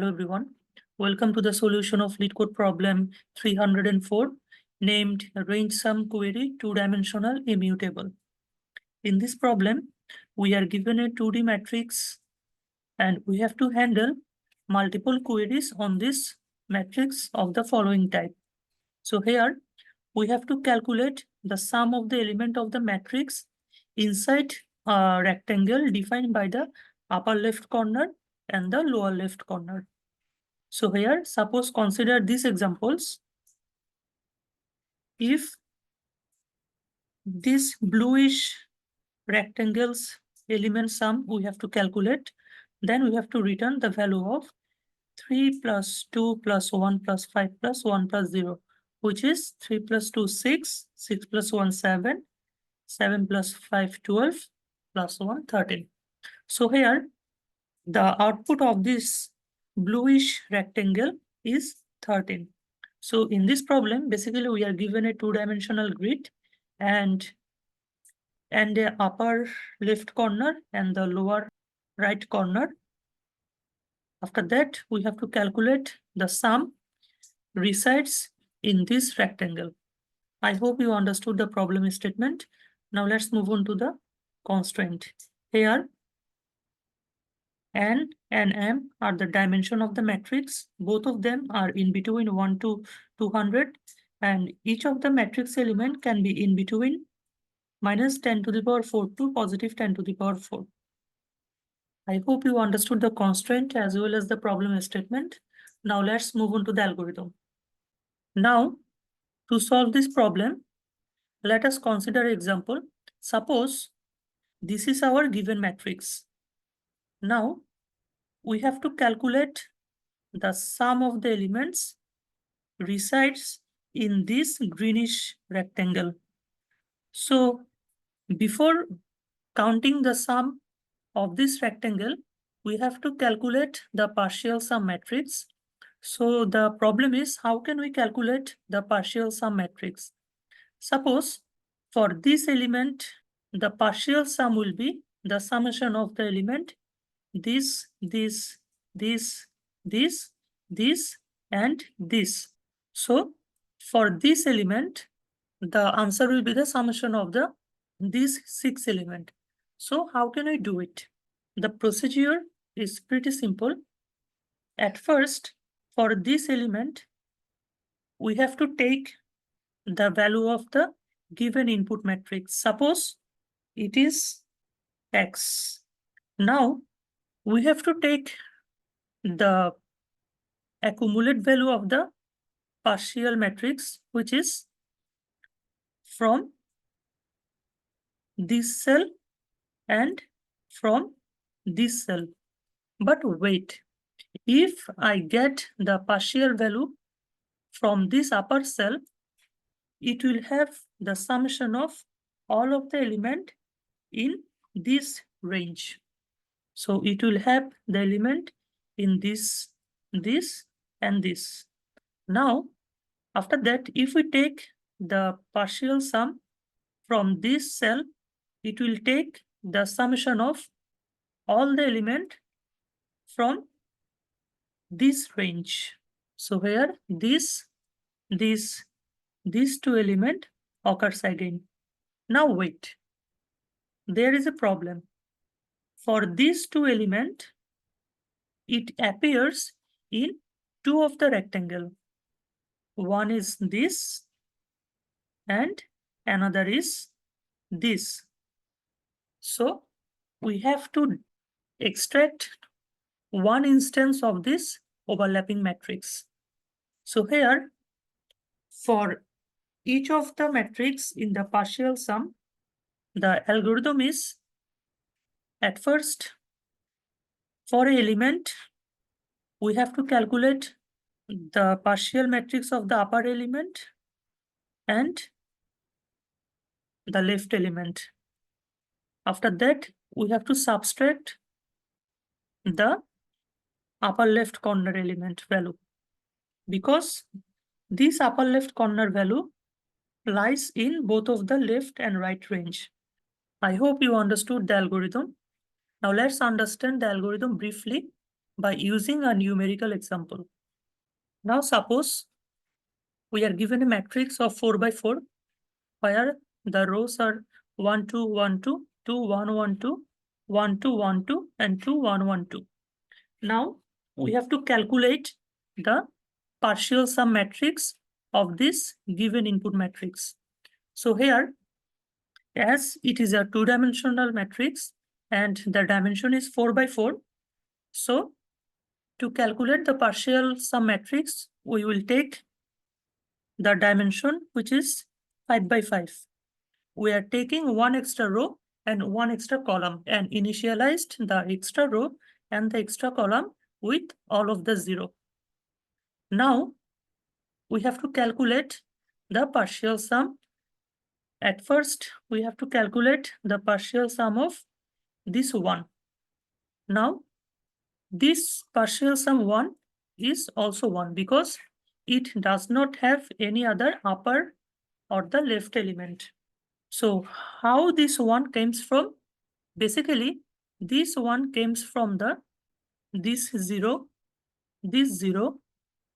Hello everyone, welcome to the solution of LeetCode problem 304 named range sum query two-dimensional immutable. In this problem, we are given a 2D matrix and we have to handle multiple queries on this matrix of the following type. So here we have to calculate the sum of the element of the matrix inside a rectangle defined by the upper left corner and the lower left corner. So here, suppose consider these examples. If this bluish rectangles element sum we have to calculate, then we have to return the value of 3 plus 2 plus 1 plus 5 plus 1 plus 0, which is 3 plus 2, 6, 6 plus 1, 7, 7 plus 5, 12, plus 1, 13. So here, the output of this bluish rectangle is 13. So in this problem, basically we are given a two-dimensional grid and the upper left corner and the lower right corner. After that, we have to calculate the sum resides in this rectangle. I hope you understood the problem statement. Now let's move on to the constraint. Here, N and M are the dimension of the matrix. Both of them are in between 1 to 200, and each of the matrix element can be in between minus 10 to the power 4 to positive 10 to the power 4. I hope you understood the constraint as well as the problem statement. Now let's move on to the algorithm. Now, to solve this problem, let us consider an example. Suppose this is our given matrix. Now, we have to calculate the sum of the elements resides in this greenish rectangle. So before counting the sum of this rectangle, we have to calculate the partial sum matrix. So the problem is, how can we calculate the partial sum matrix? Suppose for this element, the partial sum will be the summation of the element this, and this. So for this element, the answer will be the summation of these 6 elements. So how can I do it? The procedure is pretty simple. At first, for this element, we have to take the value of the given input matrix. Suppose it is X. Now, we have to take the accumulate value of the partial matrix, which is from this cell and from this cell. But wait, if I get the partial value from this upper cell, it will have the summation of all of the element in this range. So it will have the element in this, and this. Now, after that, if we take the partial sum from this cell, it will take the summation of all the element from this range. So here these two element occurs again. Now wait, there is a problem. For these two element, it appears in two of the rectangle. One is this and another is this. So we have to extract one instance of this overlapping matrix. So here, for each of the matrix in the partial sum, the algorithm is, at first, for an element, we have to calculate the partial matrix of the upper element and the left element. After that, we have to subtract the upper left corner element value, because this upper left corner value lies in both of the left and right range. I hope you understood the algorithm. Now let's understand the algorithm briefly. by using a numerical example. Now suppose we are given a matrix of 4 by 4 where the rows are 1 2 1 2 2 1 1 2 1 2 1 2 and 2 1 1 2. Now we have to calculate the partial sum matrix of this given input matrix. So here, as it is a two-dimensional matrix and the dimension is 4 by 4, so to calculate the partial sum matrix, we will take the dimension which is 5 by 5. We are taking one extra row and one extra column and initialized the extra row and the extra column with all of the 0. Now we have to calculate the partial sum. At first, we have to calculate the partial sum of this 1. Now, this partial sum 1 is also 1 because it does not have any other upper or the left element. So how this 1 comes from? Basically, this 1 comes from this 0,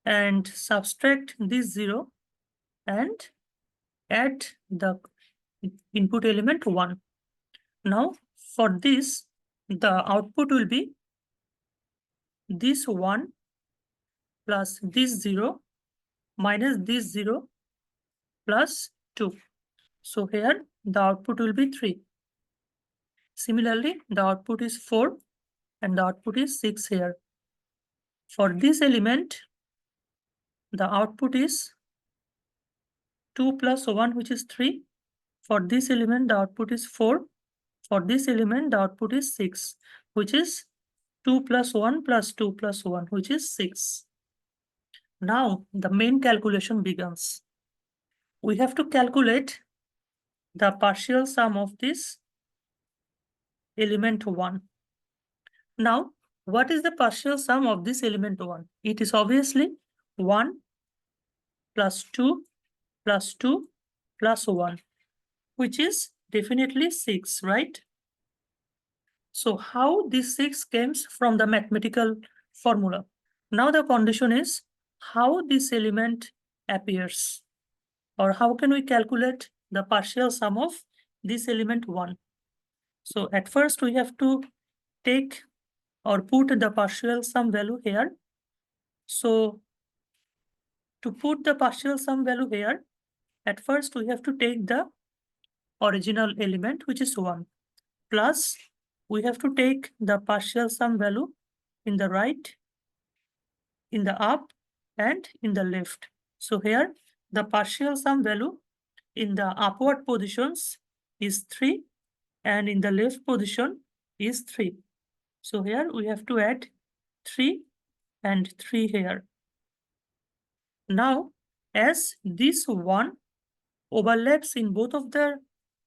and subtract this 0 and add the input element 1. Now, for this, the output will be this 1 plus this 0 minus this 0 plus 2. So here the output will be 3. Similarly, the output is 4 and the output is 6 here. For this element, the output is 2 plus 1, which is 3. For this element, the output is 4. For this element, the output is 6, which is 2 plus 1 plus 2 plus 1, which is 6. Now, the main calculation begins. We have to calculate the partial sum of this element 1. Now, what is the partial sum of this element 1? It is obviously 1 plus 2 plus 2 plus 1, which is definitely 6, right? So how this 6 comes from the mathematical formula? Now the condition is how this element appears, or how can we calculate the partial sum of this element 1? So at first we have to take or put the partial sum value here. So to put the partial sum value here, at first we have to take the original element, which is 1, plus we have to take the partial sum value in the right, in the up, and in the left. So here the partial sum value in the upward positions is 3 and in the left position is 3. So here we have to add 3 and 3 here. Now, as this 1 overlaps in both of the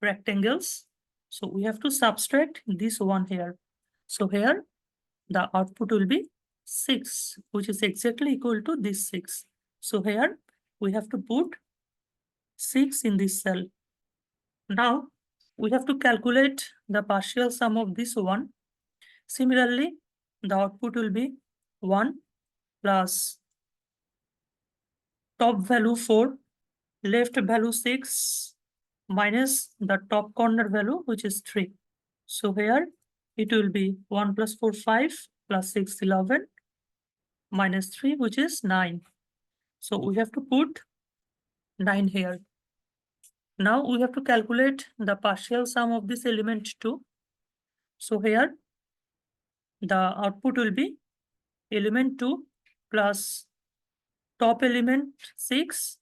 rectangles, so we have to subtract this 1 here. So here the output will be 6, which is exactly equal to this 6. So here we have to put 6 in this cell. Now we have to calculate the partial sum of this 1. Similarly, the output will be 1 plus top value 4, left value 6, minus the top corner value, which is 3. So here it will be 1 plus 4, 5, plus 6, 11, minus 3, which is 9. So we have to put 9 here. Now we have to calculate the partial sum of this element 2. So here the output will be element 2 plus top element 6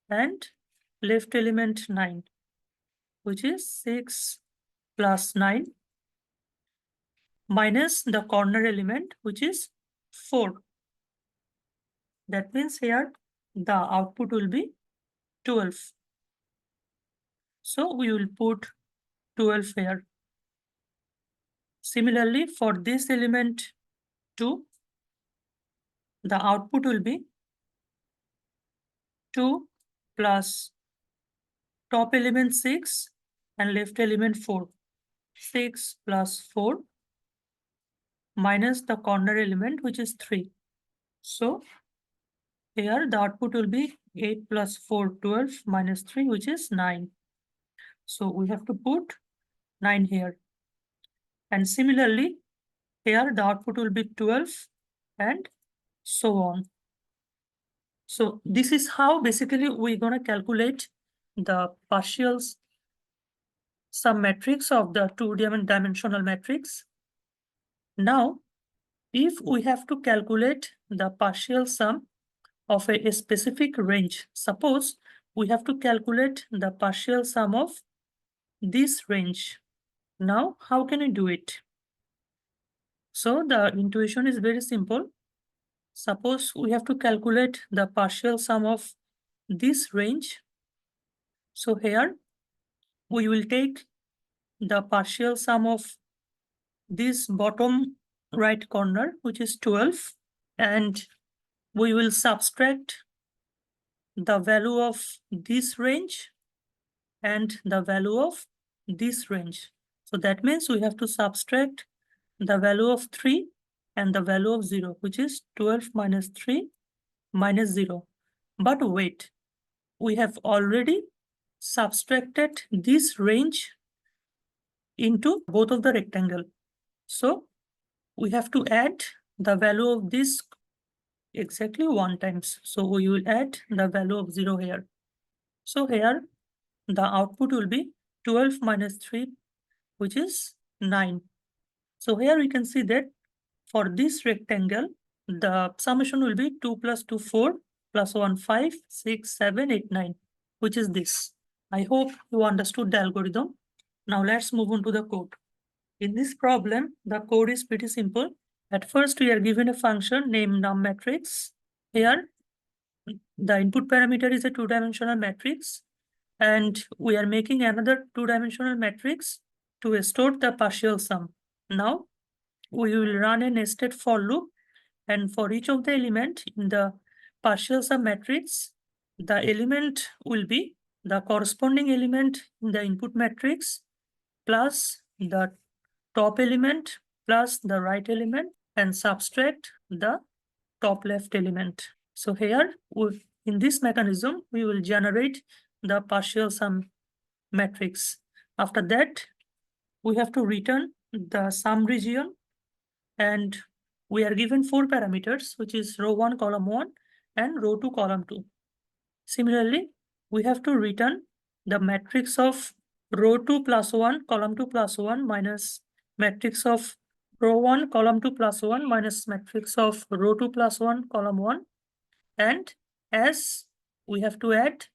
and left element 9, which is 6 plus 9 minus the corner element, which is 4. That means here the output will be 12. So we will put 12 here. Similarly, for this element 2, the output will be 2 plus top element 6 and left element 4. 6 plus 4 minus the corner element, which is 3. So here the output will be 8 plus 4, 12 minus 3, which is 9. So we have to put 9 here. And similarly, here the output will be 12 and so on. So this is how basically we're going to calculate the partial sum matrix of the two-dimensional matrix. Now, if we have to calculate the partial sum of a specific range, suppose we have to calculate the partial sum of this range. Now, how can we do it? So the intuition is very simple. Suppose we have to calculate the partial sum of this range. So here we will take the partial sum of this bottom right corner, which is 12, and we will subtract the value of this range and the value of this range. So that means we have to subtract the value of 3 and the value of 0, which is 12 minus 3 minus 0. But wait, we have already subtracted this range into both of the rectangle. So we have to add the value of this exactly 1 times. So we will add the value of 0 here. So here the output will be 12 minus 3, which is 9. So here we can see that for this rectangle, the summation will be 2 plus 2, 4, plus 1, 5, 6, 7, 8, 9, which is this. I hope you understood the algorithm. Now let's move on to the code. In this problem, the code is pretty simple. At first, we are given a function named numMatrix. Here, the input parameter is a two-dimensional matrix, and we are making another two-dimensional matrix to store the partial sum. Now, we will run a nested for loop, and for each of the element in the partial sum matrix, the element will be the corresponding element in the input matrix plus the top element plus the right element and subtract the top left element. So here, in this mechanism, we will generate the partial sum matrix. After that, we have to return the sum region, and we are given 4 parameters, which is row 1, column 1, and row 2, column 2. Similarly, we have to return the matrix of row 2 plus 1, column 2 plus 1 minus matrix of row 1, column 2 plus 1 minus matrix of row 2 plus 1, column 1. And as we have to add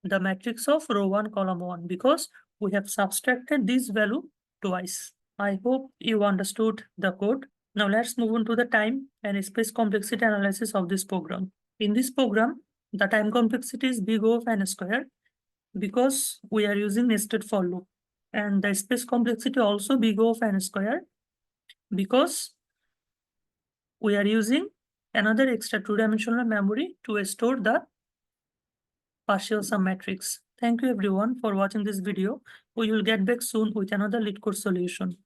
the matrix of row 1, column 1, because we have subtracted this value twice. I hope you understood the code. Now let's move on to the time and space complexity analysis of this program. In this program, the time complexity is big O of n square because we are using nested for loop. And the space complexity also big O of n square because we are using another extra two-dimensional memory to store the partial sum matrix. Thank you everyone for watching this video. We will get back soon with another LeetCode solution.